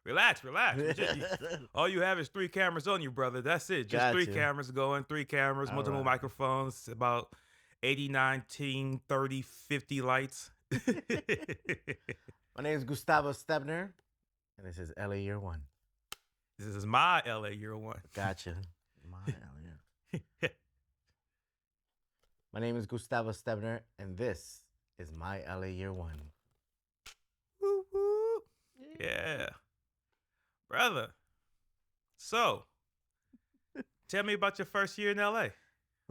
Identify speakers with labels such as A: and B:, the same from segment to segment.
A: Relax, relax. All you have is 3 cameras on you, brother. That's it. Just 3
B: Gotcha.
A: cameras going, 3 cameras,
B: All
A: multiple
B: right.
A: microphones, about 80, 19, 30, 50 lights.
B: My name is Gustavo Stebner, and this is LA Year One.
A: This is my LA year one.
B: Gotcha. My LA. My name is Gustavo Stebner, and this is my LA Year One.
A: Woo, woo. Yeah. Brother. So, tell me about your first year in LA.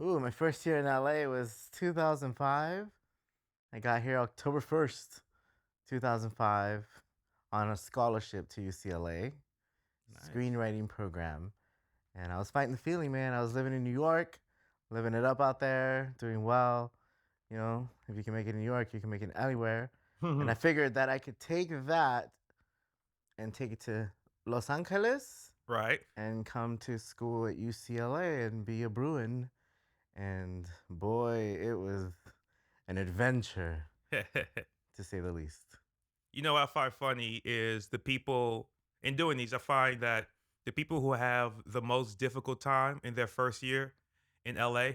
B: Ooh, my first year in LA was 2005. I got here October 1st, 2005, on a scholarship to UCLA,
A: Nice.
B: screenwriting program. And I was fighting the feeling, man. I was living in New York, living it up out there, doing well. You know, if you can make it in New York, you can make it anywhere. And I figured that I could take that and take it to Los Angeles
A: Right.
B: and come to school at UCLA and be a Bruin. And boy, it was an adventure, to say the least.
A: You know what I find funny is the people in doing these, I find that the people who have the most difficult time in their first year in LA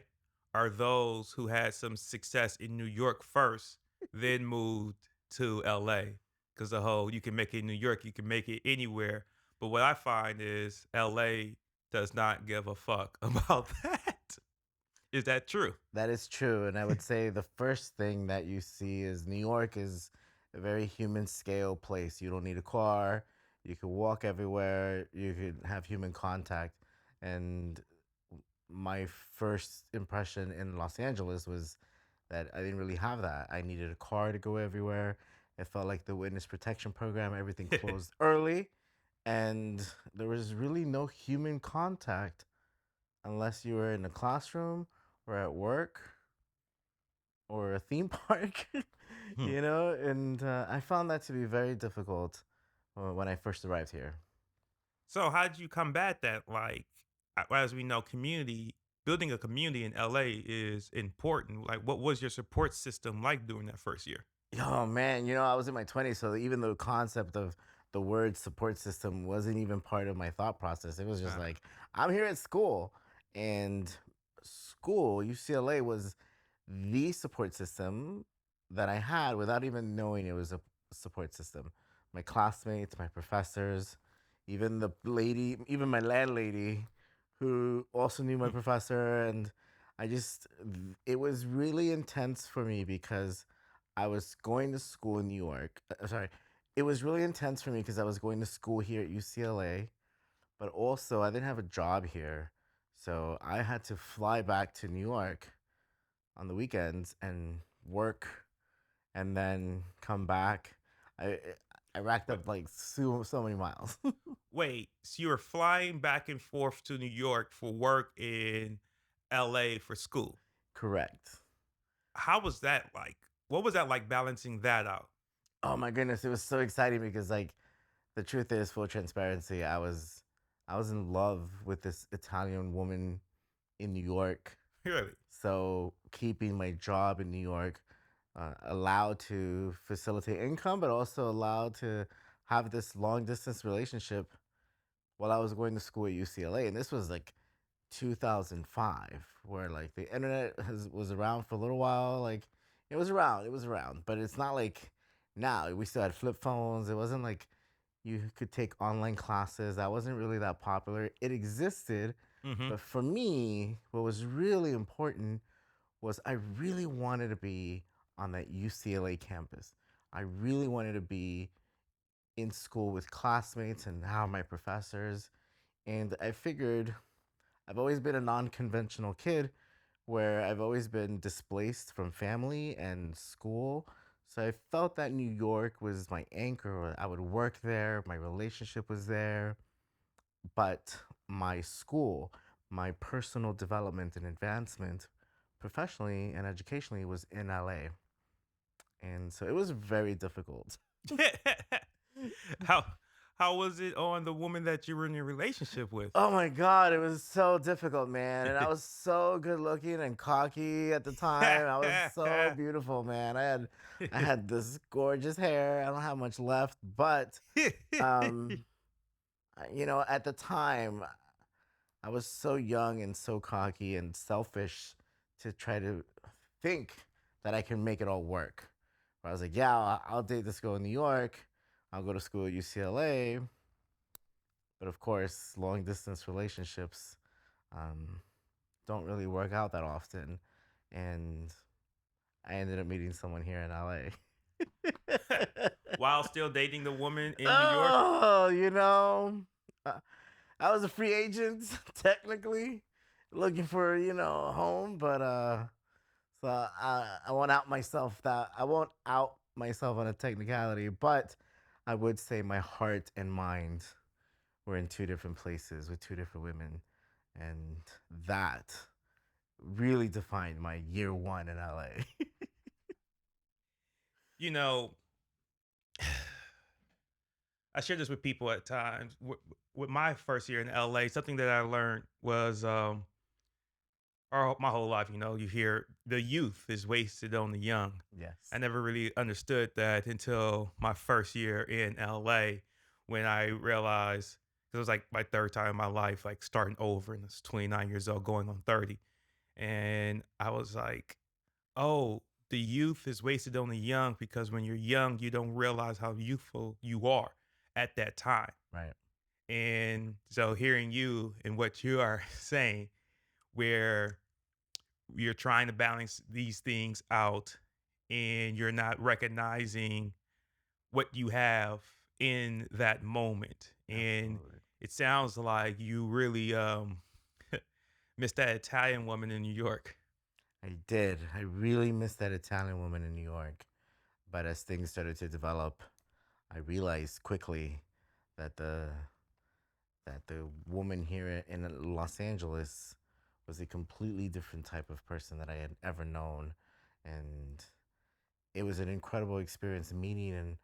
A: are those who had some success in New York first, then moved to LA. Because the whole you can make it in New York, you can make it anywhere. But what I find is LA does not give a fuck about that. Is that true?
B: That is true. And I would say the first thing that you see is New York is a very human scale place. You don't need a car. You can walk everywhere. You can have human contact. And my first impression in Los Angeles was that I didn't really have that. I needed a car to go everywhere. It felt like the witness protection program, everything closed early. And there was really no human contact unless you were in a classroom or at work or a theme park,
A: Hmm.
B: and I found that to be very difficult when I first arrived here.
A: So how did you combat that? Like, as we know, community building a community in LA is important. Like, what was your support system like during that first year?
B: Oh man, I was in my 20s, so even the concept of the word support system wasn't even part of my thought process. It was just
A: Uh,
B: like, I'm here at school, and school, UCLA, was the support system that I had without even knowing it was a support system. My classmates, my professors, even the lady, even my landlady, who also knew my
A: hmm,
B: professor. And it was really intense for me because I was going to school in New York. Sorry. It was really intense for me because I was going to school here at UCLA, but also I didn't have a job here. So I had to fly back to New York on the weekends and work and then come back. I I racked
A: wait,
B: up like so many miles.
A: wait, so you were flying back and forth to New York for work in LA for school.
B: Correct.
A: How was that like? What was that like balancing that out?
B: Oh my goodness, it was so exciting because like the truth is, full transparency, I was in love with this Italian woman in New York.
A: Really?
B: So keeping my job in New York allowed to facilitate income, but also allowed to have this long distance relationship while I was going to school at UCLA. And this was like 2005, where like the internet was around for a little while. Like it was around, but it's not like now. We still had flip phones. It wasn't like you could take online classes. That wasn't really that popular. It existed,
A: Mm-hmm.
B: but for me, what was really important was I really wanted to be on that UCLA campus. I really wanted to be in school with classmates and now my professors. And I figured I've always been a non conventional kid where I've always been displaced from family and school. So I felt that New York was my anchor. I would work there, my relationship was there, but my school, my personal development and advancement professionally and educationally was in LA. And so it was very difficult.
A: how how was it on the woman that you were in a relationship with?
B: Oh my God, it was so difficult, man. And I was so good looking and cocky at the time. I was so beautiful, man. I had this gorgeous hair. I don't have much left, but um At the time, I was so young and so cocky and selfish to try to think that I can make it all work. Where I was like, yeah, I'll date this girl in New York. I'll go to school at UCLA. But of course, long distance relationships um, don't really work out that often. And I ended up meeting someone here in LA.
A: While still dating the woman in New York?
B: Oh, uh, I was a free agent, technically, looking for, a home, but so I won't out myself that I won't out myself on a technicality, but I would say my heart and mind were in two different places with two different women, and that really defined my year one in LA.
A: You know, I share this with people at times. With my first year in LA, something that I learned was my whole life, you hear the youth is wasted on the young. I
B: Yes.
A: never really understood that until my first year in LA when I realized it was like my third time in my life, like starting over, and it's 29 years old, going on 30. And I was like, oh, the youth is wasted on the young because when you're young, you don't realize how youthful you are at that time.
B: Right.
A: And so hearing you and what you are saying, where you're trying to balance these things out and you're not recognizing what you have in that moment. And
B: Absolutely.
A: it sounds like you really missed that Italian woman in New York.
B: I did. I really missed that Italian woman in New York. But as things started to develop, I realized quickly that the woman here in Los Angeles was a completely different type of person that I had ever known, and it was an incredible experience meeting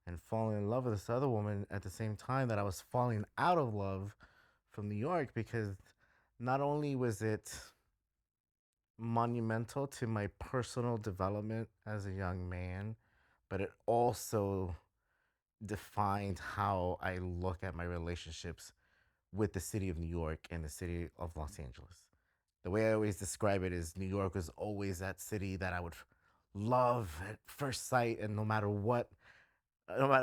B: and falling in love with this other woman at the same time that I was falling out of love from New York, because not only was it monumental to my personal development as a young man, but it also defined how I look at my relationships with the city of New York and the city of Los Angeles. The way I always describe it is New York was always that city that I would love at first sight, and no matter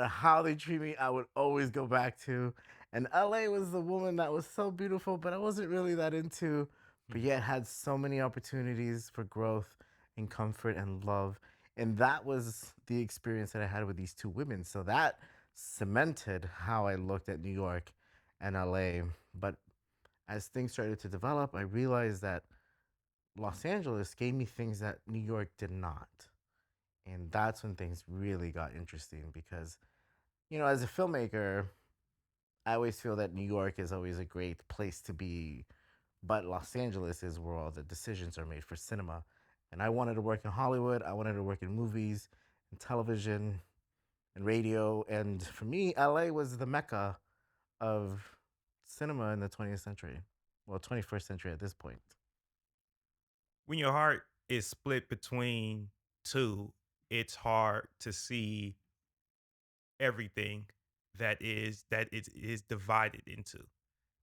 B: how they treat me, I would always go back to. And LA was the woman that was so beautiful, but I wasn't really that into, but
A: Hmm.
B: yet had so many opportunities for growth and comfort and love. And that was the experience that I had with these two women. So that cemented how I looked at New York and LA. But as things started to develop, I realized that Los Angeles gave me things that New York did not. And that's when things really got interesting because, as a filmmaker, I always feel that New York is always a great place to be, but Los Angeles is where all the decisions are made for cinema. And I wanted to work in Hollywood, I wanted to work in movies and television and radio. And for me, LA was the mecca of cinema in the 20th century. Well, 21st century at this point.
A: When your heart is split between two, it's hard to see everything that is divided into.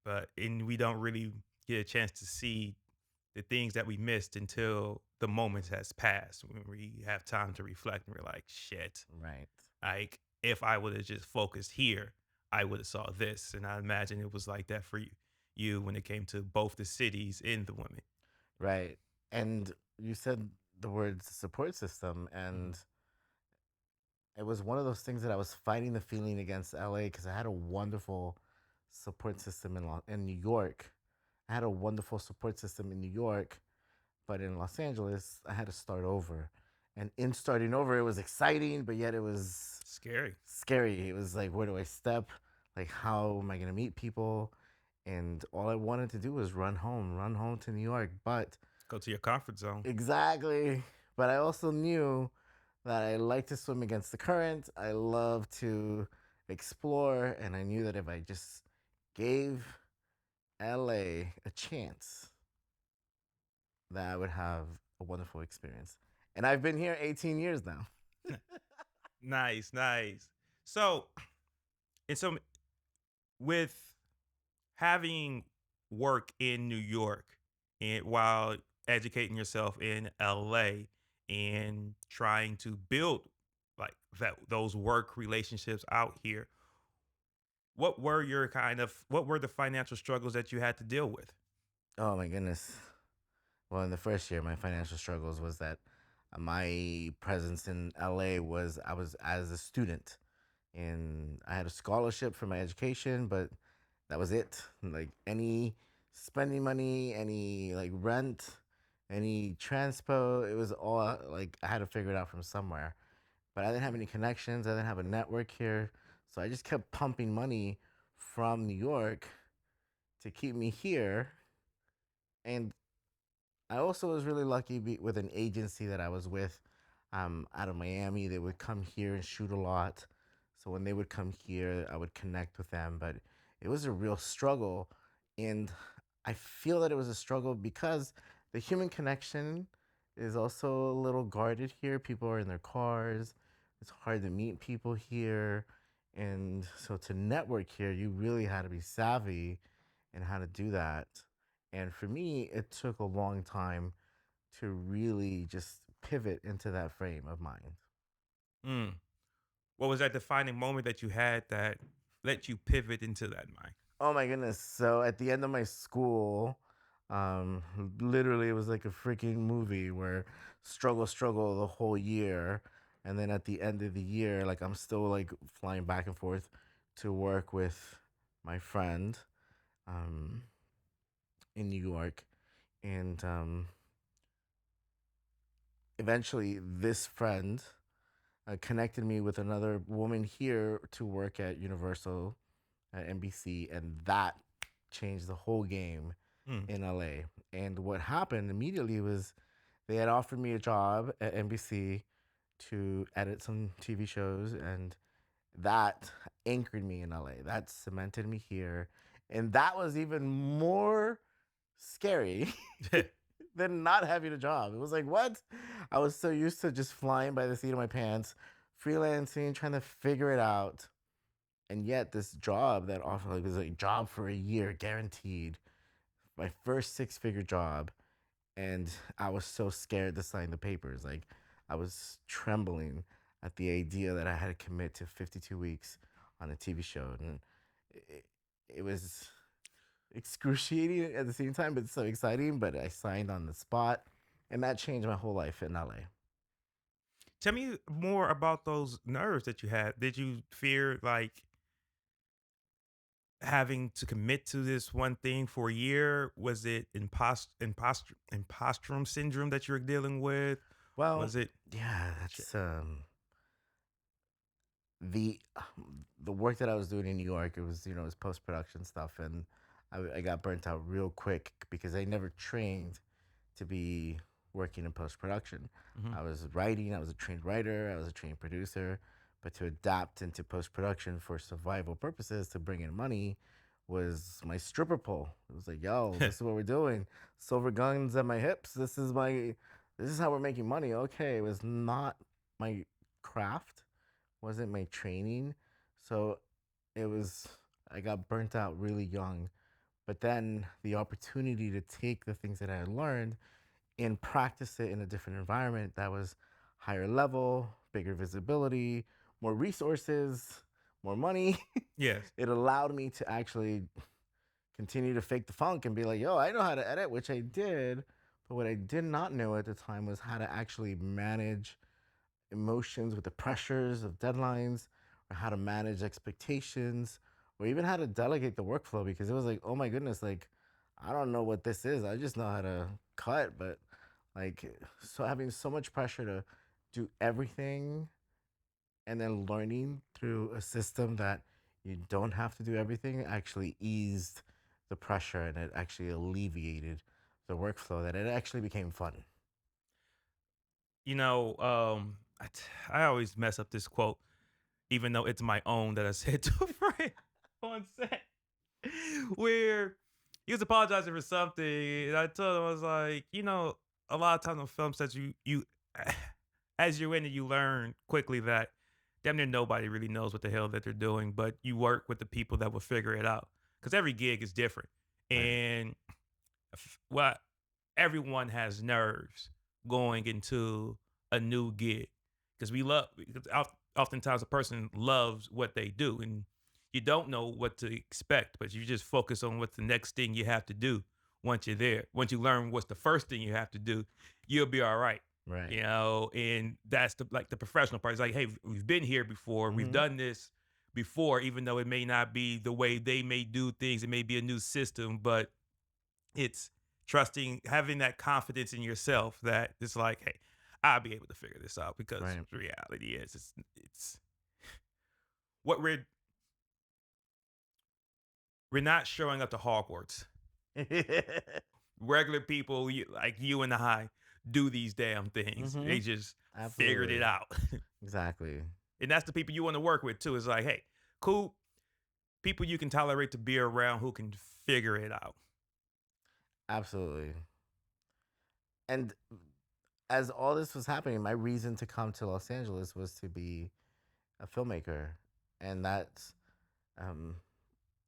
A: But and we don't really get a chance to see the things that we missed until the moment has passed when we have time to reflect and we're like, shit,
B: Right.
A: like if I would have just focused here, I would have saw this. And I imagine it was like that for you when it came to both the cities and the women.
B: Right. And you said the word support system,
A: Mhm.
B: and it was one of those things that I was fighting the feeling against LA because I had a wonderful support system in New York. I had a wonderful support system in New York, but in Los Angeles, I had to start over. And in starting over, it was exciting, but yet it was
A: Scary.
B: scary. It was like, where do I step? Like, how am I going to meet people? And all I wanted to do was run home to New York. But
A: Go to your comfort zone.
B: exactly. But I also knew that I like to swim against the current. I love to explore. And I knew that if I just gave LA a chance, that I would have a wonderful experience. And I've been here 18 years now.
A: Nice, nice. So, and so with having work in New York and while educating yourself in LA and trying to build like that those work relationships out here, what were the financial struggles that you had to deal with?
B: Oh my goodness. Well, in the first year, my financial struggles was that my presence in LA was I was as a student, and I had a scholarship for my education, but that was it. Like any spending money, any like rent, any transpo, it was all like I had to figure it out from somewhere. But I didn't have any connections. I didn't have a network here, so I just kept pumping money from New York to keep me here. And I also was really lucky with an agency that I was with out of Miami. They would come here and shoot a lot. So when they would come here, I would connect with them. But it was a real struggle. And I feel that it was a struggle because the human connection is also a little guarded here. People are in their cars. It's hard to meet people here. And so to network here, you really had to be savvy in how to do that. And for me, it took a long time to really just pivot into that frame of mind.
A: Mm. What was that defining moment that you had that let you pivot into that mind?
B: Oh my goodness. So at the end of my school, literally it was like a freaking movie where struggle the whole year. And then at the end of the year, like I'm still like flying back and forth to work with my friend um, in New York. And eventually, this friend connected me with another woman here to work at Universal at NBC, and that changed the whole game
A: Mm.
B: in LA. And what happened immediately was they had offered me a job at NBC to edit some TV shows, and that anchored me in LA. That cemented me here, and that was even more scary than not having a job. It was like, what? I was so used to just flying by the seat of my pants, freelancing, trying to figure it out. And yet this job that offered like was a job for a year guaranteed, my first six-figure job. And I was so scared to sign the papers. Like I was trembling at the idea that I had to commit to 52 weeks on a TV show. And it, it was excruciating at the same time, but so exciting. But I signed on the spot, and that changed my whole life in LA.
A: Tell me more about those nerves that you had. Did you fear like having to commit to this one thing for a year? Was it imposter syndrome that you're dealing with?
B: Well,
A: Was it
B: yeah,
A: Sh-
B: that's the work that I was doing in New York. It was it was post production stuff, and I got burnt out real quick because I never trained to be working in post production.
A: Mhm.
B: I was writing, I was a trained writer, I was a trained producer, but to adapt into post production for survival purposes to bring in money was my stripper pole. It was like, yo, this is what we're doing. Silver guns at my hips. This is how we're making money. Okay, it was not my craft, wasn't my training. So it was I got burnt out really young. But then the opportunity to take the things that I had learned and practice it in a different environment that was higher level, bigger visibility, more resources, more money.
A: Yes.
B: It allowed me to actually continue to fake the funk and be like, yo, I know how to edit, which I did. But what I did not know at the time was how to actually manage emotions with the pressures of deadlines, or how to manage expectations, or even how to delegate the workflow, because it was like, oh my goodness, like I don't know what this is. I just know how to cut, but like so having so much pressure to do everything and then learning through a system that you don't have to do everything actually eased the pressure, and it actually alleviated the workflow, that it actually became fun.
A: I always mess up this quote, even though it's my own that I said to a friend on set, where he was apologizing for something, and I told him I was like, a lot of times on film sets, you as you're in it, you learn quickly that damn near nobody really knows what the hell that they're doing, but you work with the people that will figure it out. because every gig is different.
B: Right.
A: And what everyone has nerves going into a new gig because we love because oftentimes a person loves what they do and you don't know what to expect, but you just focus on what's the next thing you have to do once you're there. Once you learn what's the first thing you have to do, you'll be all right.
B: Right.
A: And that's the professional part. It's like, hey, we've been here before, we've
B: Hmm.
A: done this before, even though it may not be the way they may do things, it may be a new system, but it's trusting, having that confidence in yourself that it's like, hey, I'll be able to figure this out because
B: Right.
A: the reality is it's what we're not showing up to Hogwarts. Regular people like you and I do these damn things.
B: Hmm.
A: They just figured it
B: Absolutely.
A: out.
B: Exactly.
A: And that's the people you want to work with too. It's like, hey, cool people you can tolerate to be around who can figure it out.
B: Absolutely. And as all this was happening, my reason to come to Los Angeles was to be a filmmaker. And that's, um,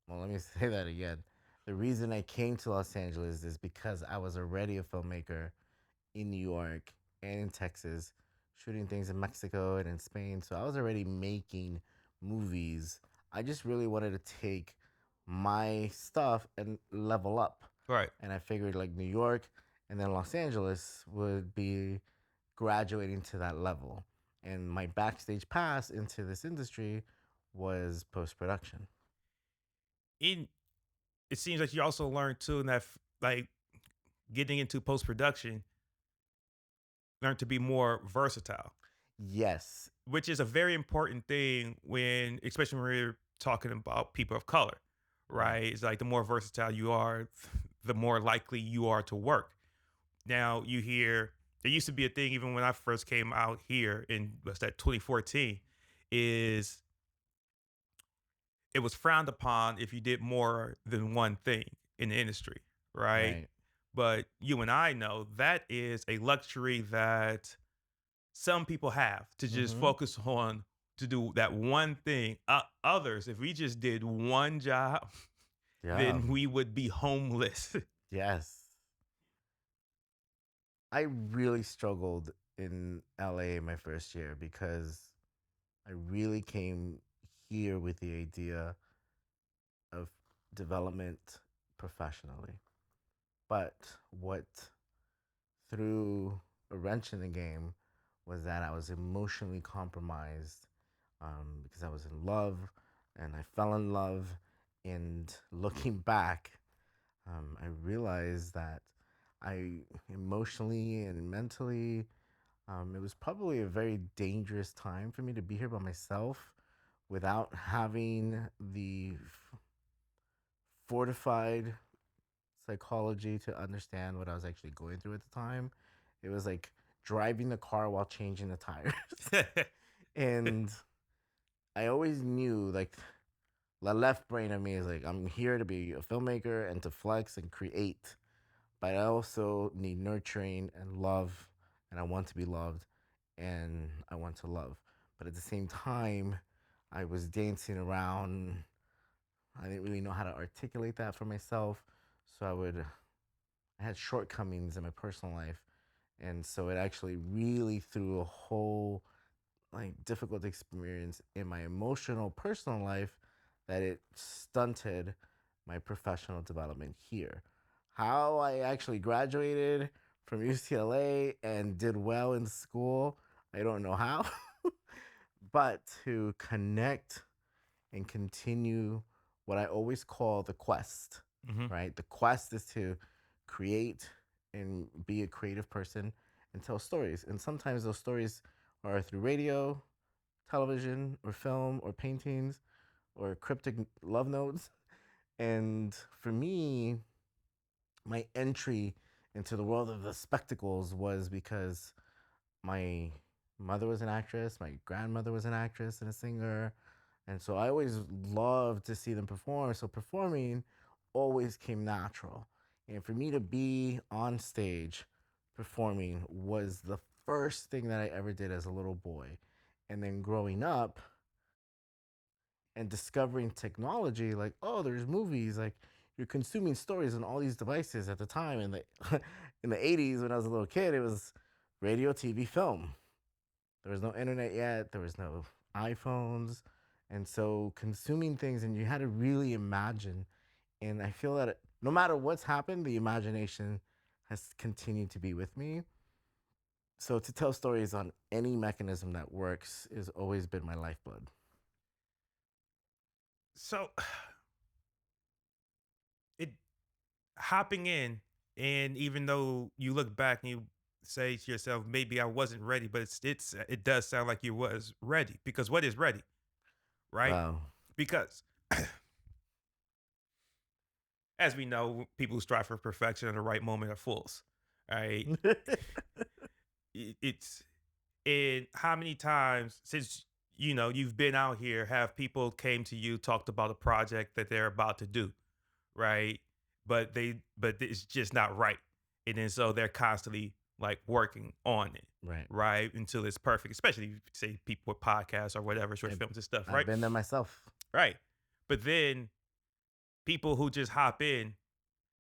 B: well, let me say that again. The reason I came to Los Angeles is because I was already a filmmaker in New York and in Texas, shooting things in Mexico and in Spain. So I was already making movies. I just really wanted to take my stuff and level up.
A: Right.
B: And I figured like New York and then Los Angeles would be graduating to that level. And my backstage pass into this industry was post production.
A: In it seems like you also learned too in that like getting into post production, learn to be more versatile,
B: Yes.
A: which is a very important thing when, especially when we're talking about people of color,
B: Right.
A: right? It's like the more versatile you are, the more likely you are to work. Now you hear there used to be a thing even when I first came out here in what's that 2014, is it was frowned upon if you did more than one thing in the industry, right?
B: Right.
A: But you and I know that is a luxury that some people have to just
B: Mm-hmm.
A: focus on to do that one thing. Others, if we just did one job,
B: Yeah.
A: then we would be homeless.
B: Yes. I really struggled in LA my first year because I really came here with the idea of development professionally. But what threw a wrench in the game was that I was emotionally compromised because I was in love and I fell in love. And looking back, I realized that I emotionally and mentally, it was probably a very dangerous time for me to be here by myself without having the fortified psychology to understand what I was actually going through at the time. It was like driving the car while changing the tires. And I always knew like the left brain of me is like, I'm here to be a filmmaker and to flex and create, but I also need nurturing and love, and I want to be loved and I want to love. But at the same time, I was dancing around. I didn't really know how to articulate that for myself. So I had shortcomings in my personal life. And so it actually really threw a whole like difficult experience in my emotional personal life that it stunted my professional development here. How I actually graduated from UCLA and did well in school, I don't know how. But to connect and continue what I always call the quest,
A: Hmm.
B: right? The quest is to create and be a creative person and tell stories. And sometimes those stories are through radio, television, or film, or paintings, or cryptic love notes. And for me, my entry into the world of the spectacles was because my mother was an actress, my grandmother was an actress and a singer, and so I always loved to see them perform. So performing always came natural. And for me to be on stage performing was the first thing that I ever did as a little boy. And then growing up and discovering technology, like, oh, there's movies, like you're consuming stories on all these devices at the time in the in the 80s when I was a little kid, it was radio, TV, film. There was no internet yet, there was no iPhones. And so consuming things and you had to really imagine. And I feel that no matter what's happened, the imagination has continued to be with me. So to tell stories on any mechanism that works has always been my lifeblood.
A: So it hopping in, and even though you look back and you say to yourself, maybe I wasn't ready, but it does sound like you was ready, because what is ready, right?
B: Wow.
A: Because as we know, people who strive for perfection in the right moment are fools. Right? It's and how many times since you've been out here have people came to you, talked about a project that they're about to do, right? But it's just not right. And then so they're constantly like working on it,
B: Right.
A: right? Until it's perfect, especially if you say people with podcasts or whatever, short
B: I've,
A: films and stuff,
B: I've
A: right?
B: been there myself.
A: Right. But then people who just hop in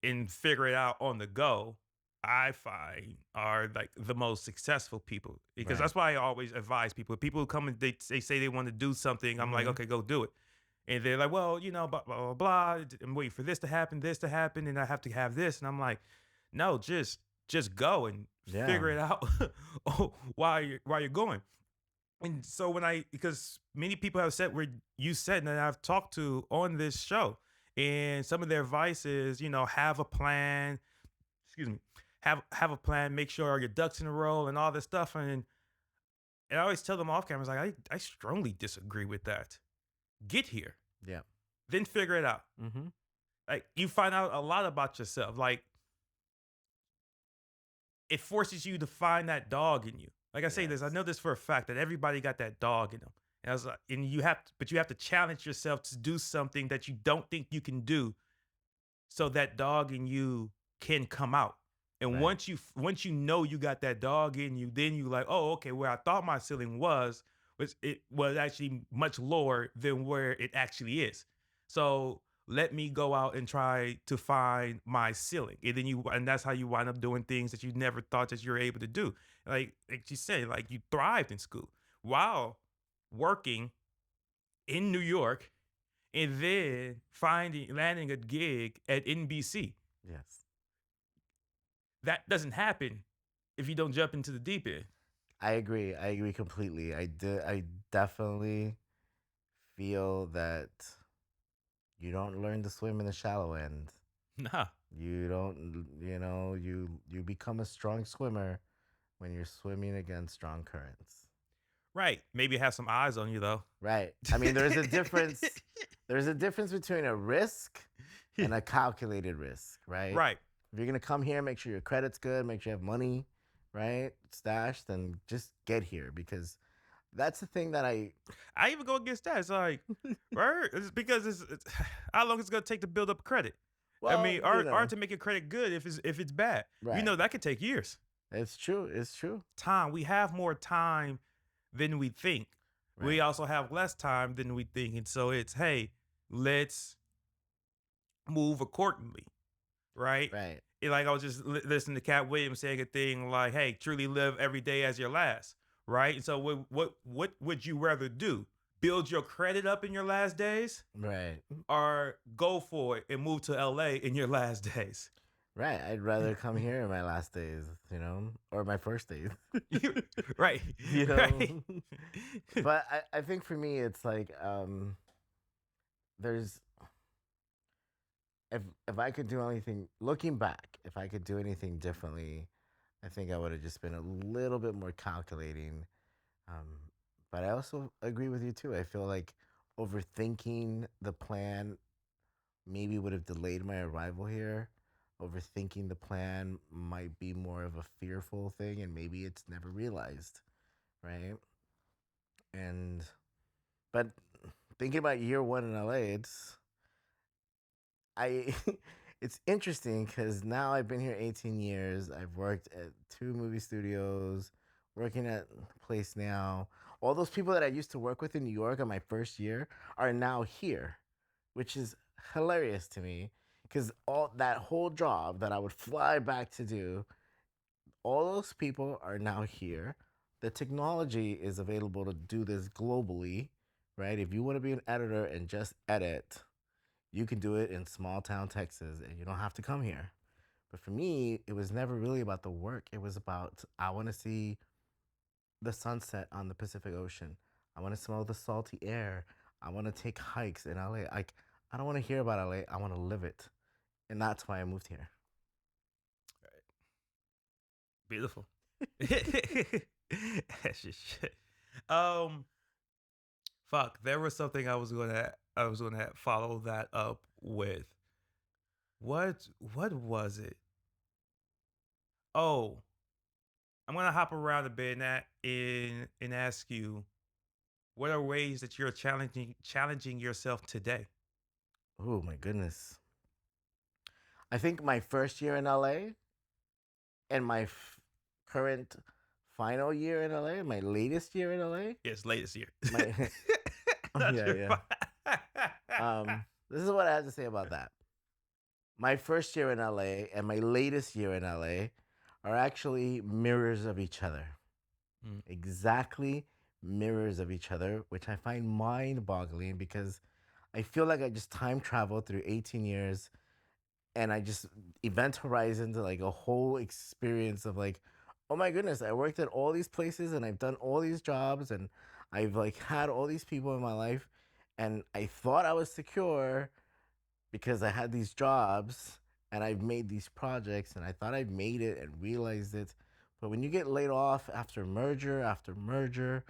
A: and figure it out on the go, I find are like the most successful people, because
B: Right.
A: that's why I always advise people. People who come and they say they want to do something, I'm like,
B: Hmm.
A: okay, go do it. And they're like, well, blah, blah, blah, blah. I'm waiting for this to happen, and I have to have this. And I'm like, no, just go and
B: Yeah.
A: figure it out while you're going. And so because many people have said where you said, and I've talked to on this show, and some of their advice is, have a plan. Excuse me, have a plan. Make sure all your ducks in a row and all this stuff. And I always tell them off camera, I was like, I strongly disagree with that. Get here,
B: Yeah.
A: then figure it out.
B: Hmm.
A: Like you find out a lot about yourself. Like it forces you to find that dog in you. Like I say this, I
B: Yes.
A: know this for a fact that everybody got that dog in them. And I was like, but you have to challenge yourself to do something that you don't think you can do, so that dog in you can come out. And
B: Right.
A: once you know you got that dog in you, then you like, oh, okay, where I thought my ceiling was it was actually much lower than where it actually is. So let me go out and try to find my ceiling. And that's how you wind up doing things that you never thought that you're able to do. Like you said, like you thrived in school while working in New York, and then finding landing a gig at NBC.
B: Yes.
A: That doesn't happen if you don't jump into the deep end.
B: I agree. I agree completely. I definitely feel that you don't learn to swim in the shallow end.
A: Nah.
B: You don't, you become a strong swimmer when you're swimming against strong currents.
A: Right. Maybe have some eyes on you though.
B: Right. I mean, there's a difference. There's a difference between a risk and a calculated risk, right?
A: Right.
B: If you're gonna come here, make sure your credit's good, make sure you have money, right, stashed, then just get here because that's the thing that I.
A: I even go against that. It's like, right? It's because it's how long it's gonna take to build up credit. I
B: Well,
A: mean, or to make your credit good if it's bad.
B: right.
A: That could take years.
B: It's true. It's true.
A: Time. We have more time than we think. We
B: Right.
A: also have less time than we think. And so it's, hey, let's move accordingly. Right?
B: Right.
A: Like I was just listening to Cat Williams saying a thing like, "Hey, truly live every day as your last." Right? And so, what would you rather do? Build your credit up in your last days,
B: Right.
A: or go for it and move to LA in your last days?
B: Right. I'd rather come here in my last days, or my first days,
A: Right,
B: you
A: right,
B: know. But I think for me, it's like there's if I could do anything, looking back, if I could do anything differently, I think I would have just been a little bit more calculating. Um, but I also agree with you too. I feel like overthinking the plan maybe would have delayed my arrival here. Overthinking the plan might be more of a fearful thing, and maybe it's never realized, right? And but thinking about year one in LA, I it's interesting because now I've been here 18 years. I've worked at two movie studios, working at a place now. All those people that I used to work with in New York on my first year are now here, which is hilarious to me because all that whole job that I would fly back to do, all those people are now here. The technology is available to do this globally, right? If you want to be an editor and just edit, you can do it in small town Texas and you don't have to come here. But for me, it was never really about the work. It was about, I want to see the sunset on the Pacific Ocean. I want to smell the salty air. I want to take hikes in LA. Like, I don't want to hear about LA. I want to live it. And that's why I moved here.
A: Beautiful. That's just shit. Um, fuck. There was something I was gonna follow that up with. What was it? Oh, I'm gonna hop around a bit and ask you, what are ways that you're challenging yourself today?
B: Oh my goodness. I think my first year in LA and my current final year in LA, my latest year in LA,
A: Yes, latest year.
B: my
A: Not
B: yeah,
A: your
B: yeah.
A: fi-
B: This is what I have to say about that. My first year in LA and my latest year in LA are actually mirrors of each other.
A: Mm.
B: Exactly mirrors of each other, which I find mind boggling because I feel like I just time traveled through 18 years and I just event horizon to like a whole experience of like, oh my goodness, I worked at all these places and I've done all these jobs and I've like had all these people in my life and I thought I was secure because I had these jobs and I've made these projects and I thought I'd made it and realized it. But when you get laid off after merger,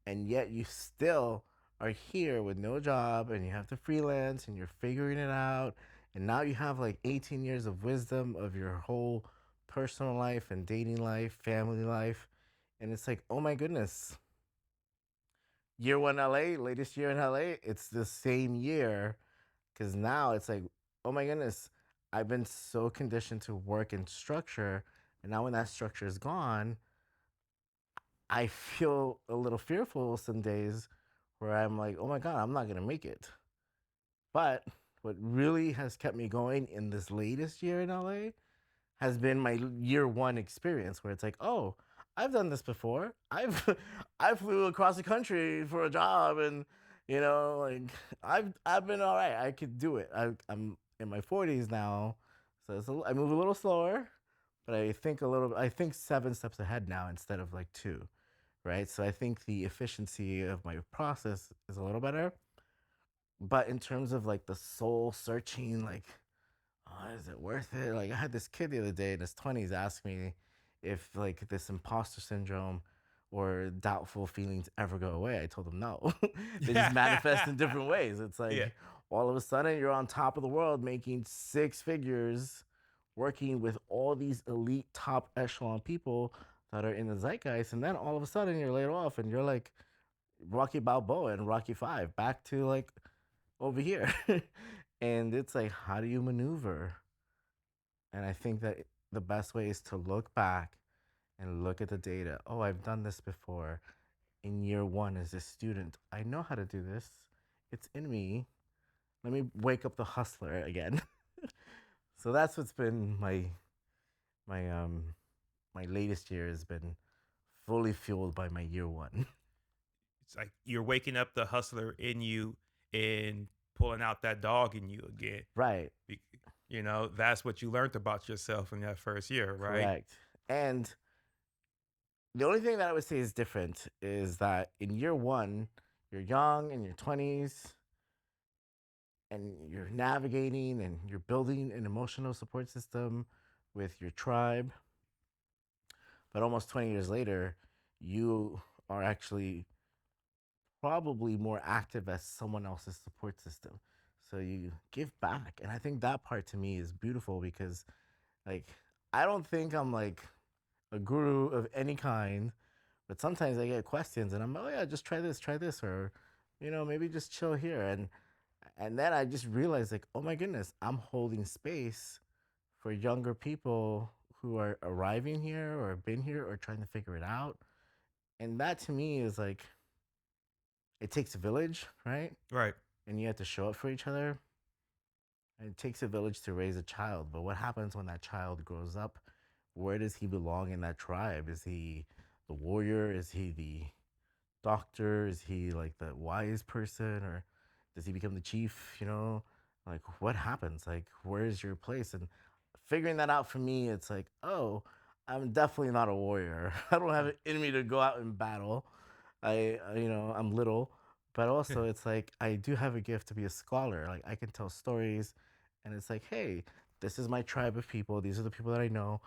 B: and yet you still are here with no job and you have to freelance and you're figuring it out, and now you have like 18 years of wisdom of your whole personal life and dating life, family life, and it's like, oh my goodness, year one LA, latest year in LA, it's the same year because now it's like, oh my goodness, I've been so conditioned to work in structure. And now when that structure is gone, I feel a little fearful some days where I'm like, oh my God, I'm not going to make it. But what really has kept me going in this latest year in LA has been my year one experience where it's like, oh, I've done this before. I flew across the country for a job, and like I've been all right. I could do it. I'm in my 40s now, so I move a little slower, but I think a little. I think 7 steps ahead now instead of like two, right? So I think the efficiency of my process is a little better. But in terms of like the soul searching, like, oh, is it worth it? Like I had this kid the other day in his 20s ask me if like this imposter syndrome or doubtful feelings ever go away. I told him no. They just manifest in different ways. It's
A: Yeah.
B: like all of a sudden you're on top of the world making 6 figures, working with all these elite top echelon people that are in the zeitgeist, and then all of a sudden you're laid off and you're like Rocky Balboa and Rocky Five, back to like over here. And it's like, how do you maneuver? And I think that the best way is to look back and look at the data. Oh, I've done this before. In year one as a student, I know how to do this. It's in me. Let me wake up the hustler again. So that's what's been my my latest year has been fully fueled by my year one.
A: It's like you're waking up the hustler in you and pulling out that dog in you again.
B: Right.
A: Be- that's what you learned about yourself in that first year, right?
B: Correct. And the only thing that I would say is different is that in year one, you're young in your 20s and you're navigating and you're building an emotional support system with your tribe. But almost 20 years later, you are actually probably more active as someone else's support system. So you give back. And I think that part to me is beautiful because, like, I don't think I'm like a guru of any kind, but sometimes I get questions and I'm, oh yeah, just try this, or maybe just chill here. And then I just realized like, oh my goodness, I'm holding space for younger people who are arriving here or been here or trying to figure it out. And that to me is like, it takes a village, right?
A: Right.
B: And you have to show up for each other. And it takes a village to raise a child. But what happens when that child grows up? Where does he belong in that tribe? Is he the warrior? Is he the doctor? Is he like the wise person? Or does he become the chief? Like what happens? Like, where is your place? And figuring that out for me, it's like, oh, I'm definitely not a warrior. I don't have
A: Mm.
B: it in me to go out and battle. I'm little, but also it's like I do have a gift to be a scholar. Like I can tell stories, and it's like, hey, this is my tribe of people. These are the people that I know.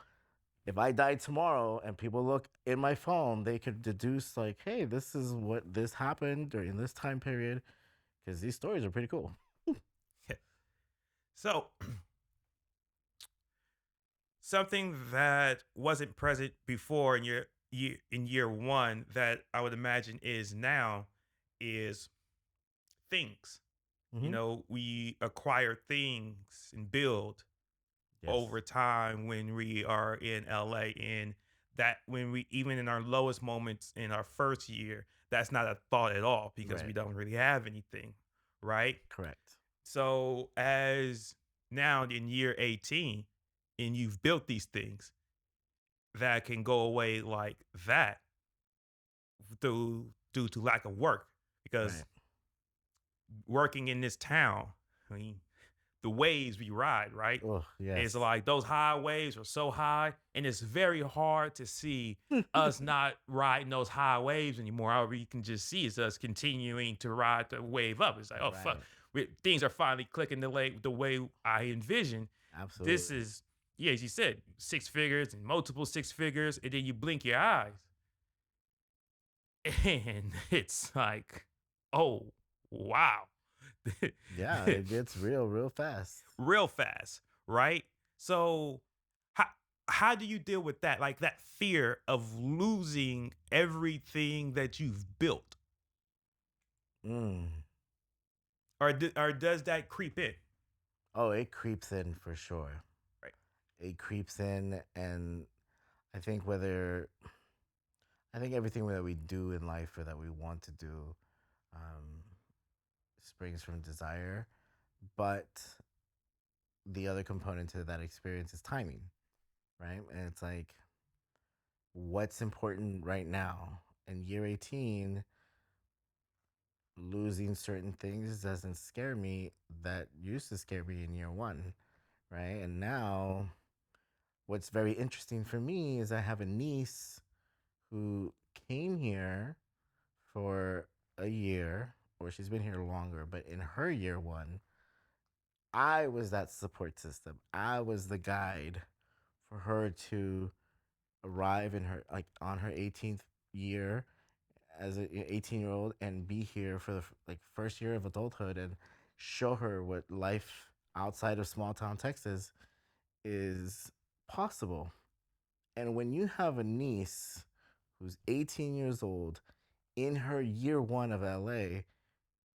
B: If I died tomorrow and people look in my phone, they could deduce like, hey, this is what this happened during this time period, because these stories are pretty cool.
A: So something that wasn't present before in year one that I would imagine is now is things.
B: Hmm.
A: We acquire things and build
B: Yes.
A: over time when we are in LA, and that when we even in our lowest moments in our first year, that's not a thought at all because we
B: Right.
A: don't really have anything, right?
B: Correct.
A: So as now in year 18 and you've built these things that can go away like that due to lack of work because
B: Right.
A: working in this town, I mean, the waves we ride, right?
B: Oh,
A: It's
B: yes.
A: like those high waves are so high, and it's very hard to see us not riding those high waves anymore. All we can just see is us continuing to ride the wave up. It's like, oh fuck,
B: Right.
A: things are finally clicking the way I envision. This
B: Absolutely.
A: is, yeah, as you said, six figures and multiple six figures, and then you blink your eyes, and it's like, oh wow.
B: Yeah, it gets real, real fast.
A: Real fast, right? So how how do you deal with that? Like that fear of losing everything that you've built,
B: Mm.
A: or does that creep in?
B: Oh, it creeps in for sure.
A: Right.
B: It creeps in, and I think whether I think everything that we do in life or that we want to do um, springs from desire, but the other component to that experience is timing, right? And it's like, what's important right now? In year 18, losing certain things doesn't scare me that used to scare me in year one, right? And now, what's very interesting for me is I have a niece who came here for a year, or she's been here longer, but in her year one, I was that support system. I was the guide for her to arrive in her like on her 18th year as an 18-year-old and be here for the like first year of adulthood and show her what life outside of small town Texas is possible. And when you have a niece who's 18 years old in her year one of LA,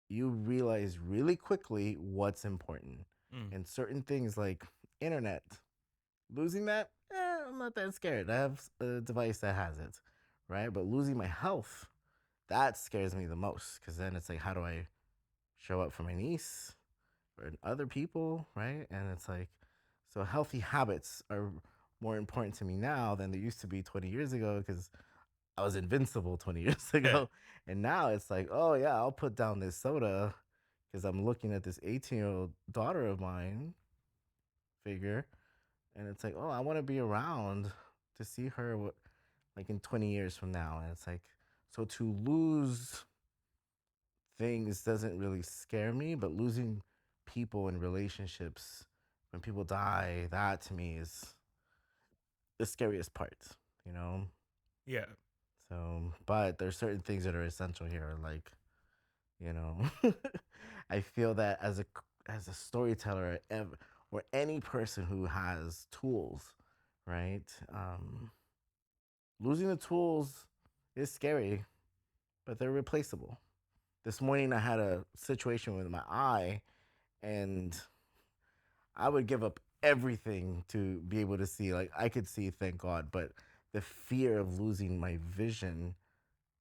B: you realize really quickly what's important.
A: Mm,
B: And certain things like internet, losing that, I'm not that scared. I have a device that has it, right? But losing my health, that scares me the most because then it's like, how do I show up for my niece or other people, right? And it's like, so healthy habits are more important to me now than they used to be 20 years ago because I was invincible 20 years
A: yeah,
B: ago. And now it's like, oh, yeah, I'll put down this soda because I'm looking at this 18-year-old daughter of mine figure. And it's like, oh, I want to be around to see her like in 20 years from now. And it's like, so to lose things doesn't really scare me, but losing people and relationships when people die, that to me is the scariest part, you know?
A: yeah,
B: So, but there's certain things that are essential here, like, you know, I feel that as a storyteller or any person who has tools, right? Losing the tools is scary, but they're replaceable. This morning I had a situation with my eye, and I would give up everything to be able to see. Like I could see, thank God, but the fear of losing my vision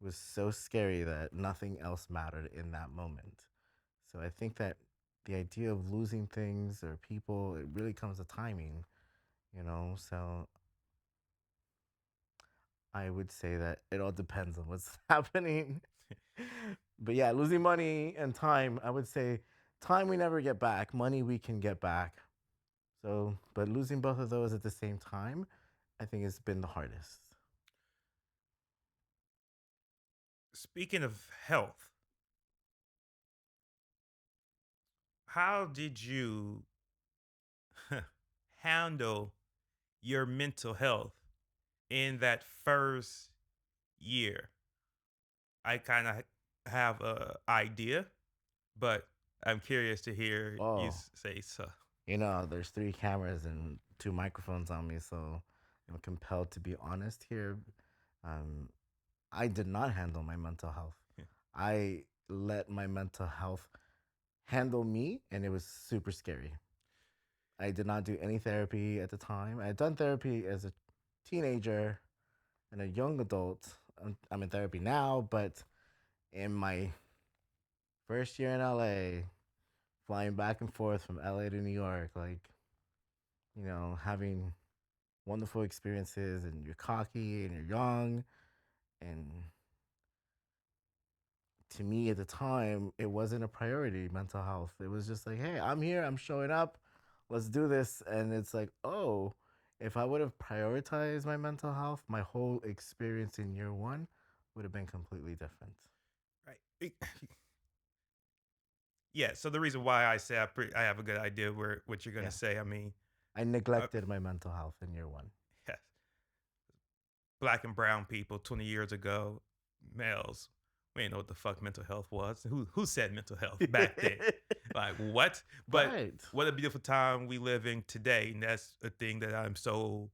B: was so scary that nothing else mattered in that moment. So I think that the idea of losing things or people, it really comes to timing, you know? So I would say that it all depends on what's happening. But yeah, losing money and time, I would say time we never get back, money we can get back. So, but losing both of those at the same time, I think has been the hardest.
A: Speaking of health, how did you handle your mental health in that first year? I kind of have a idea, but I'm curious to hear you
B: Oh,
A: say so.
B: there's three cameras and two microphones on me, so I'm compelled to be honest here. Um, I did not handle my mental health. I let my mental health handle me, and it was super scary. I did not do any therapy at the time. I had done therapy as a teenager and a young adult. I'm in therapy now, but in my first year in LA, flying back and forth from LA to New York, like, having wonderful experiences, and you're cocky and you're young. And to me at the time, it wasn't a priority, mental health. It was just like, hey, I'm here, I'm showing up, let's do this. And it's like, oh, if I would have prioritized my mental health, my whole experience in year one would have been completely different.
A: Right. Yeah. So the reason why I say I have a good idea where what you're going to
B: Yeah.
A: say. I mean,
B: I
A: uh,
B: neglected my mental health in year one.
A: yes, black and brown people 20 years ago, males, we didn't know what the fuck mental health was. Who said mental health back then? Like what? But
B: Right.
A: what a beautiful time we live in today, and that's a thing that I'm so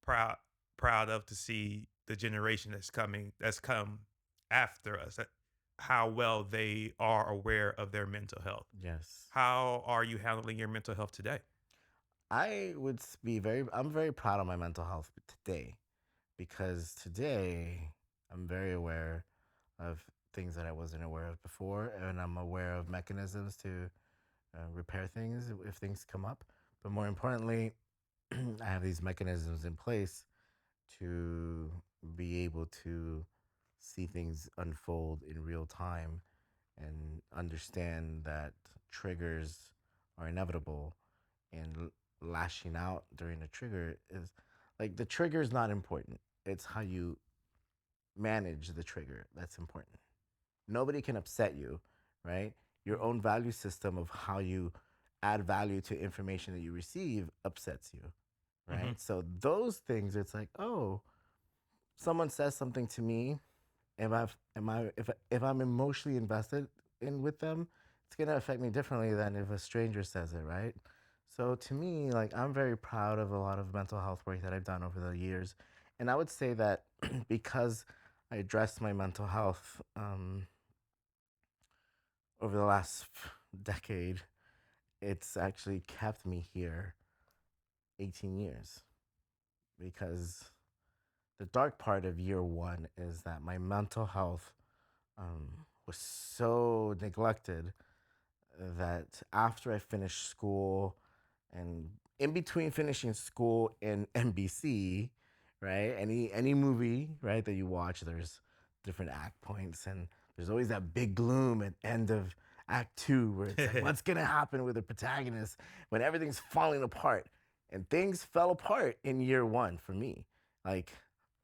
A: proud proud of to see the generation that's come after us. How well they are aware of their mental health.
B: Yes.
A: How are you handling your mental health today?
B: I'm very proud of my mental health today, because today I'm very aware of things that I wasn't aware of before, and I'm aware of mechanisms to repair things if things come up. But more importantly, I have these mechanisms in place to be able to see things unfold in real time and understand that triggers are inevitable, and lashing out during a trigger is like, the trigger is not important. It's how you manage the trigger that's important. Nobody can upset you, right? Your
A: Mhm,
B: own value system of how you add value to information that you receive upsets you,
A: mhm,
B: right? So those things, it's like, oh, someone says something to me, if I'm emotionally invested in with them, it's gonna affect me differently than if a stranger says it, right? So to me, like, I'm very proud of a lot of mental health work that I've done over the years, and I would say that because I addressed my mental health over the last decade, it's actually kept me here 18 years, because the dark part of year one is that my mental health was so neglected that after I finished school, and in between finishing school and NBC, right? Any movie, right, that you watch, there's different act points, and there's always that big gloom at end of act two where it's like, what's gonna happen with the protagonist when everything's falling apart? And things fell apart in year one for me. Like,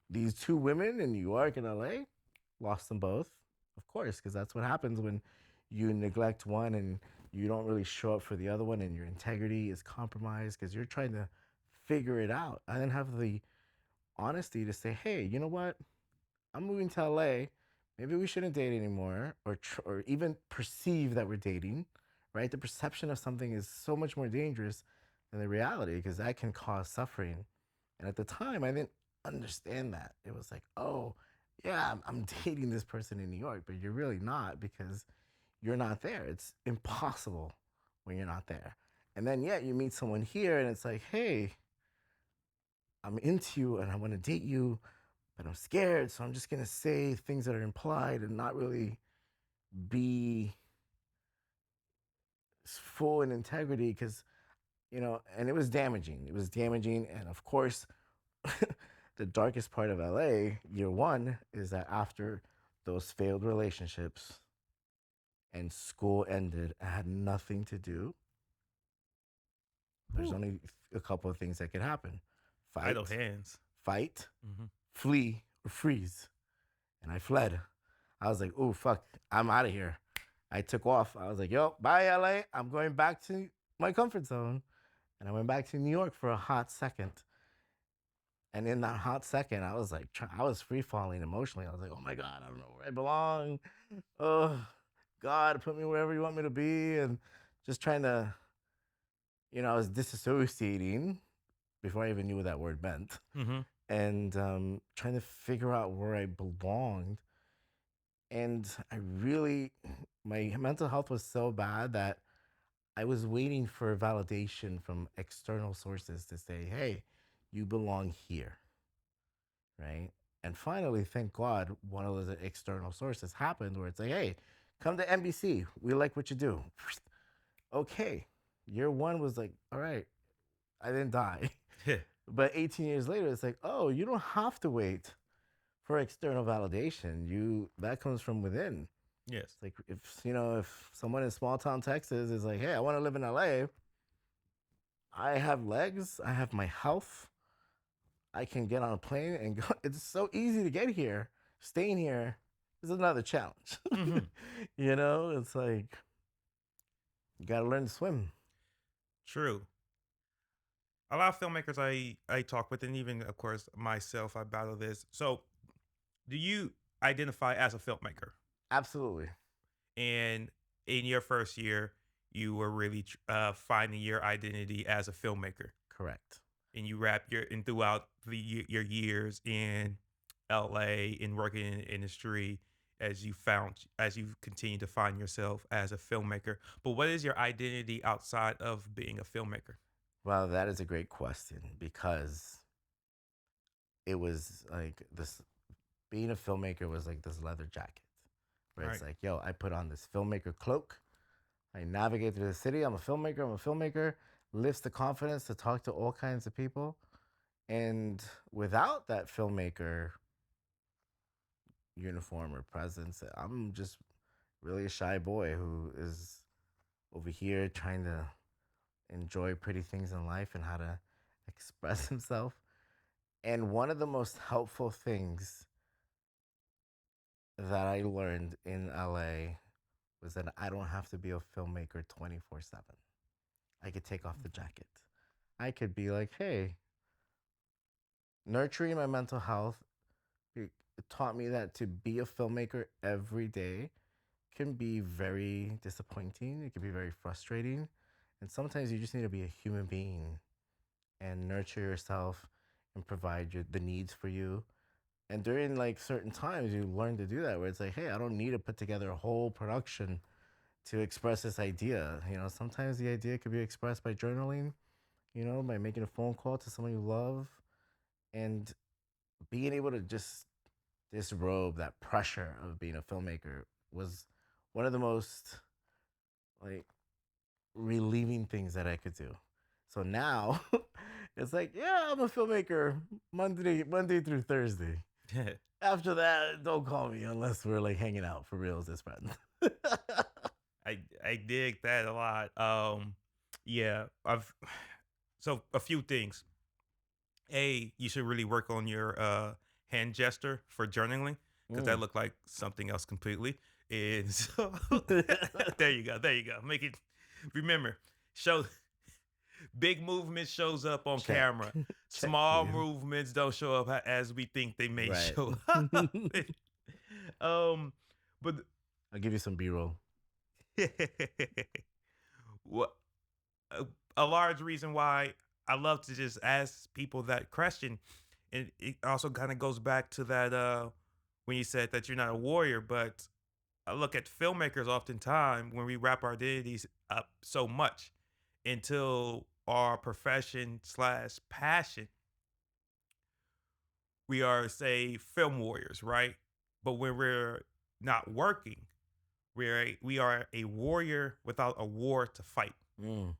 B: these two women in New York and LA, lost them both, of course, because that's what happens when you neglect one and you don't really show up for the other one, and your integrity is compromised because you're trying to figure it out. I didn't have the honesty to say, hey, you know what? I'm moving to LA. Maybe we shouldn't date anymore, or even perceive that we're dating, right? The perception of something is so much more dangerous than the reality, because that can cause suffering. And at the time, I didn't understand that. It was like, oh, yeah, I'm dating this person in New York, but you're really not, because you're not there. It's impossible when you're not there. And then, yeah, you meet someone here and it's like, hey, I'm into you and I want to date you, but I'm scared, so I'm just gonna say things that are implied and not really be full in integrity because and it was damaging. It was damaging, and of course, the darkest part of LA, year one, is that after those failed relationships and school ended, I had nothing to do. There's
A: Whew.
B: only a couple of things that could happen:
A: Idle
B: fight,
A: hands.
B: fight,
A: Mhm.
B: flee, or freeze. And I fled. I was like, oh, fuck, I'm out of here. I took off. I was like, yo, bye, LA. I'm going back to my comfort zone. And I went back to New York for a hot second. And in that hot second, I was like, I was free falling emotionally. I was like, oh my God, I don't know where I belong. Oh, God, put me wherever you want me to be. And just trying to, I was disassociating before I even knew what that word meant.
A: Mhm.
B: And trying to figure out where I belonged. And my mental health was so bad that I was waiting for validation from external sources to say, hey, you belong here, right? And finally, thank God, one of those external sources happened where it's like, hey, come to NBC. We like what you do. Okay. Year one was like, all right, I didn't die. But 18 years later, it's like, oh, you don't have to wait for external validation. That comes from within.
A: Yes.
B: It's like if someone in small town Texas is like, hey, I want to live in LA, I have legs, I have my health, I can get on a plane and go. It's so easy to get here. Staying here is another challenge.
A: Mhm.
B: It's like you gotta learn to swim.
A: True. A lot of filmmakers I talk with, and even of course myself, I battle this. So, do you identify as a filmmaker?
B: Absolutely.
A: And in your first year, you were really finding your identity as a filmmaker,
B: Correct.
A: and you wrap your and throughout your years in LA and working in the industry as you continue to find yourself as a filmmaker. But what is your identity outside of being a filmmaker?
B: Well, that is a great question because it was like this being a filmmaker was like this leather jacket where it's
A: Right.
B: like, yo, I put on this filmmaker cloak. I navigate through the city. I'm a filmmaker. I'm a filmmaker. Lifts the confidence to talk to all kinds of people. And without that filmmaker uniform or presence, I'm just really a shy boy who is over here trying to enjoy pretty things in life and how to express himself. And one of the most helpful things that I learned in LA was that I don't have to be a filmmaker 24/7. I could take off the jacket. I could be like, hey, nurturing my mental health it taught me that to be a filmmaker every day can be very disappointing. It can be very frustrating. And sometimes you just need to be a human being and nurture yourself and provide the needs for you. And during like certain times, you learn to do that where it's like, hey, I don't need to put together a whole production to express this idea. Sometimes the idea could be expressed by journaling, by making a phone call to someone you love and being able to just disrobe that pressure of being a filmmaker was one of the most like relieving things that I could do. So now it's like, yeah, I'm a filmmaker Monday through Thursday. After that, don't call me unless we're like hanging out for reals as friends.
A: I dig that a lot. Yeah, I've so a few things. A, you should really work on your hand gesture for journaling because that
B: Mm.
A: looked like something else completely. And so there you go. Make it remember, show big movement shows up on
B: Check.
A: camera.
B: Check,
A: Small
B: please.
A: movements don't show up as we think they may
B: Right.
A: show up. um, but
B: I'll give you some B-roll.
A: what a large reason why I love to just ask people that question, and it also kind of goes back to that when you said that you're not a warrior, but I look at filmmakers oftentimes when we wrap our identities up so much until our profession slash passion we are, say, film warriors, right? But when we're not working, we are a warrior without a war to fight.
B: Mm,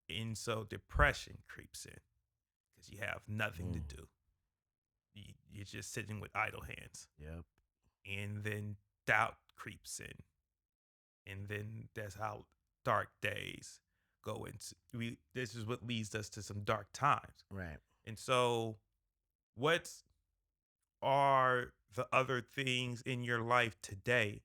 A: And so depression creeps in because you have nothing to
B: mm,
A: do. You're just sitting with idle hands.
B: yep.
A: And then doubt creeps in. And then that's how dark days go into we this is what leads us to some dark times.
B: Right.
A: And so what are the other things in your life today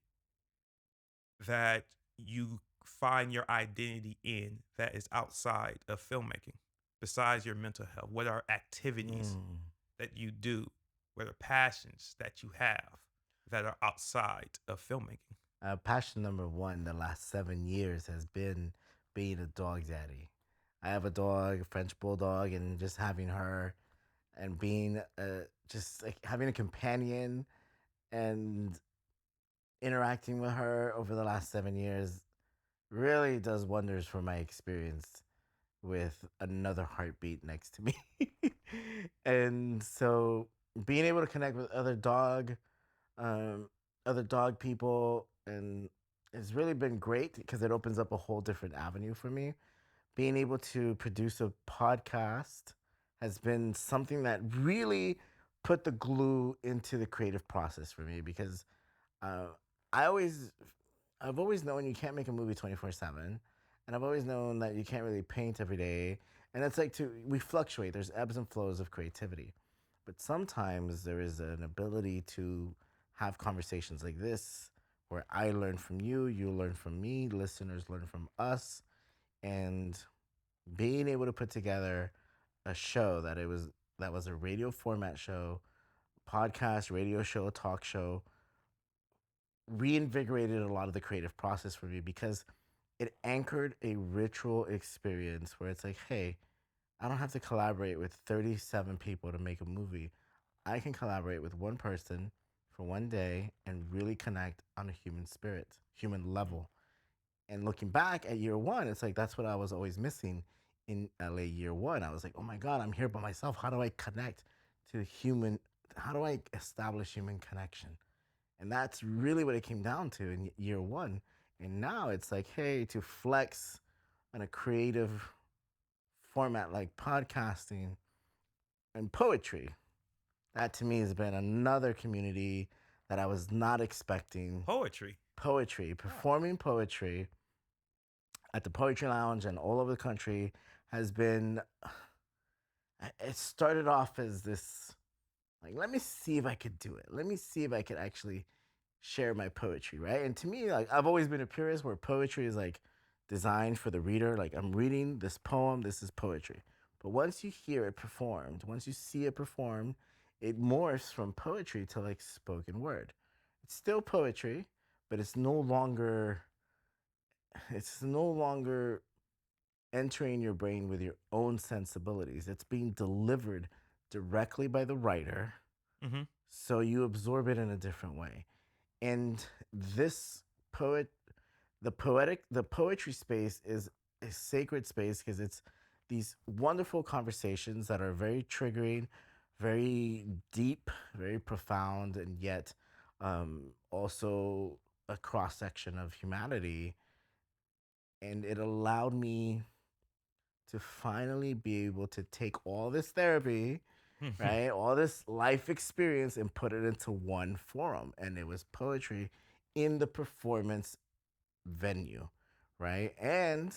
A: that you find your identity in that is outside of filmmaking besides your mental health? What are activities
B: Mm.
A: that you do? What are passions that you have that are outside of filmmaking?
B: Passion number one the last 7 years has been being a dog daddy. I have a dog, a French bulldog, and just having her and being just like having a companion and interacting with her over the last 7 years really does wonders for my experience with another heartbeat next to me. And so being able to connect with um, other dog people, and it's really been great because it opens up a whole different avenue for me. Being able to produce a podcast has been something that really put the glue into the creative process for me because uh, I always I've always known you can't make a movie 24/7, and I've always known that you can't really paint every day. And it's like we fluctuate. There's ebbs and flows of creativity, but sometimes there is an ability to have conversations like this where I learn from you, you learn from me, listeners learn from us, and being able to put together a show that was a radio format show, podcast, radio show, talk show, reinvigorated a lot of the creative process for me because it anchored a ritual experience where it's like, hey, I don't have to collaborate with 37 people to make a movie. I can collaborate with one person for one day and really connect on a human spirit, human
A: Mm.
B: level. And looking back at year one, it's like that's what I was always missing in LA year one. I was like, oh my God, I'm here by myself. How do I connect to human? How do I establish human connection? And that's really what it came down to in year one. And now it's like, hey, to flex on a creative format like podcasting and poetry, that to me has been another community that I was not expecting.
A: Poetry.
B: Poetry,
A: Oh.
B: performing poetry at the Poetry Lounge and all over the country has been, it started off as this, like, let me see if I could do it. Let me see if I could actually share my poetry, right? And to me, like I've always been a purist where poetry is like designed for the reader. Like I'm reading this poem, this is poetry. But once you hear it performed, once you see it performed, it morphs from poetry to like spoken word. It's still poetry, but it's no longer entering your brain with your own sensibilities. It's being delivered directly by the writer,
A: Hmm.
B: so you absorb it in a different way. And this poet the poetry space is a sacred space because it's these wonderful conversations that are very triggering, very deep, very profound, and yet also a cross section of humanity. And it allowed me to finally be able to take all this therapy, right, all this life experience, and put it into one forum. And it was poetry in the performance venue, right? And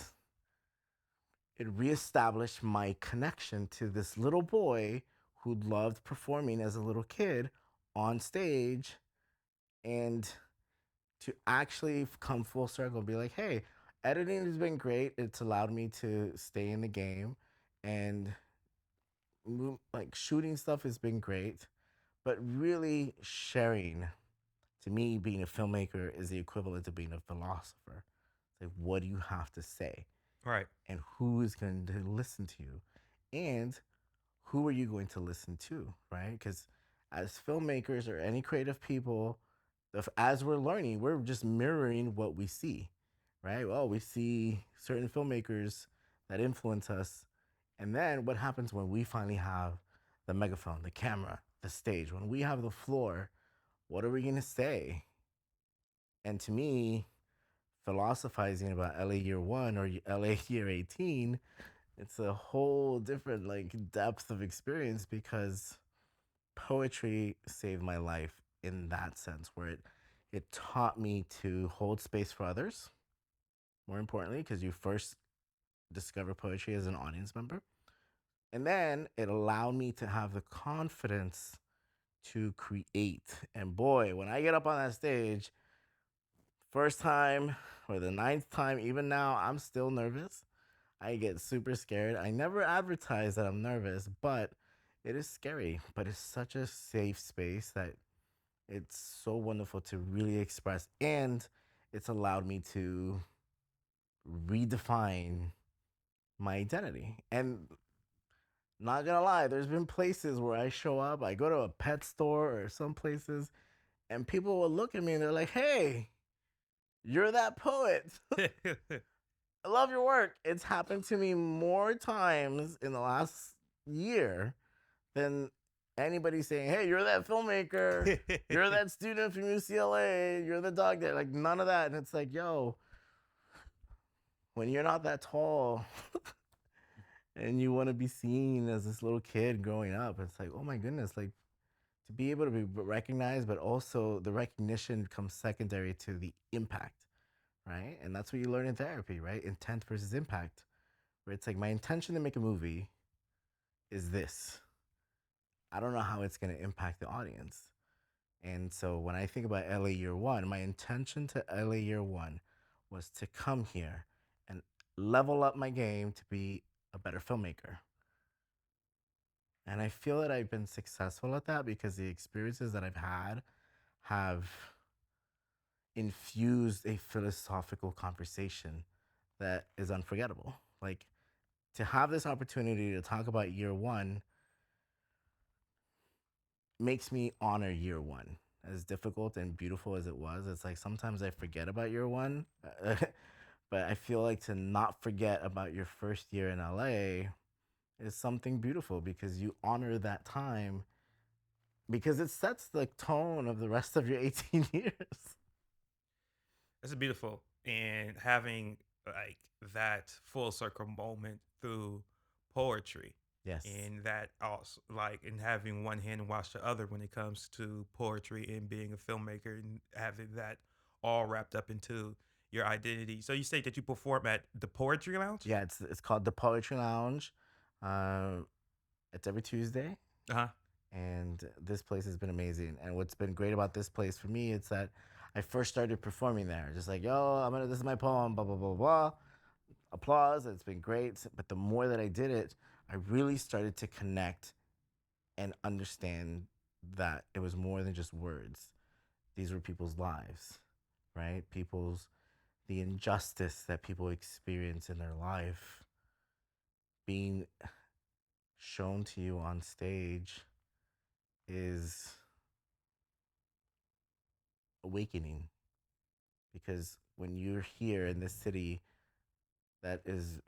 B: it reestablished my connection to this little boy who loved performing as a little kid on stage, and to actually come full circle and be like, hey, editing has been great. It's allowed me to stay in the game, and like shooting stuff has been great, but really sharing, to me, being a filmmaker is the equivalent of being a philosopher. It's like, what do you have to say?
A: Right.
B: And who is going to listen to you? And who are you going to listen to, right? Because as filmmakers or any creative people, as we're learning, we're just mirroring what we see, right? Well, we see certain filmmakers that influence us. And then what happens when we finally have the megaphone, the camera? the stage, when we have the floor, what are we going to say? And to me, philosophizing about LA year one or LA year 18, it's a whole different like depth of experience because poetry saved my life in that sense where it taught me to hold space for others, more importantly, because you first discover poetry as an audience member. And then it allowed me to have the confidence to create. And boy, when I get up on that stage, first time or the ninth time, even now, I'm still nervous. I get super scared. I never advertise that I'm nervous, but it is scary. But it's such a safe space that it's so wonderful to really express. And it's allowed me to redefine my identity. And not gonna lie, there's been places where I show up, I go to a pet store or some places, and people will look at me and they're like, hey, you're that poet. I love your work. It's happened to me more times in the last year than anybody saying, hey, you're that filmmaker, you're that student from UCLA, you're the dog that, like, none of that. And it's like, yo, when you're not that tall and you want to be seen as this little kid growing up, it's like, oh my goodness, like to be able to be recognized, but also the recognition comes secondary to the impact, right? And that's what you learn in therapy, right? Intent versus impact, where it's like my intention to make a movie is this. I don't know how it's going to impact the audience. And so when I think about LA year one, my intention to LA year one was to come here and level up my game to be a better filmmaker. And I feel that I've been successful at that because the experiences that I've had have infused a philosophical conversation that is unforgettable. Like to have this opportunity to talk about year one makes me honor year one. As difficult and beautiful as it was, it's like sometimes I forget about year one, but I feel like to not forget about your first year in LA is something beautiful because you honor that time because it sets the tone of the rest of your 18 years.
A: That's beautiful. And having like that full circle moment through poetry
B: Yes.
A: and that also like and having one hand wash the other when it comes to poetry and being a filmmaker and having that all wrapped up into your identity. So you say that you perform at the Poetry Lounge?
B: Yeah, it's called the Poetry Lounge. Uh, it's every Tuesday,
A: Uh-huh.
B: and this place has been amazing. And what's been great about this place for me, it's that I first started performing there, just like, yo, this is my poem, blah blah blah blah. Applause. It's been great, but the more that I did it, I really started to connect and understand that it was more than just words. These were people's lives, right? People's the injustice that people experience in their life being shown to you on stage is awakening because when you're here in this city that is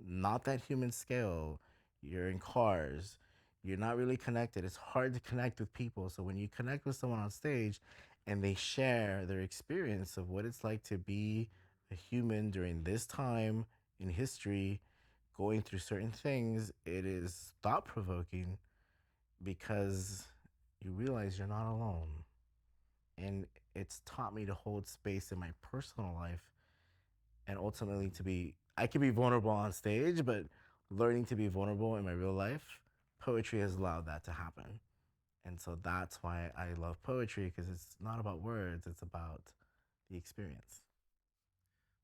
B: not that human scale, you're in cars, you're not really connected. It's hard to connect with people. So when you connect with someone on stage and they share their experience of what it's like to be a human during this time in history, going through certain things, it is thought provoking because you realize you're not alone. And it's taught me to hold space in my personal life and ultimately to be, I can be vulnerable on stage, but learning to be vulnerable in my real life, poetry has allowed that to happen. And so that's why I love poetry because it's not about words, it's about the experience.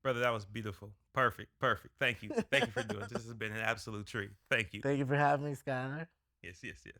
A: Brother, that was beautiful. Perfect. Perfect. Thank you. Thank you for doing this. This has been an absolute treat. Thank you.
B: Thank you for having me, Skylar.
A: Yes, yes, yes.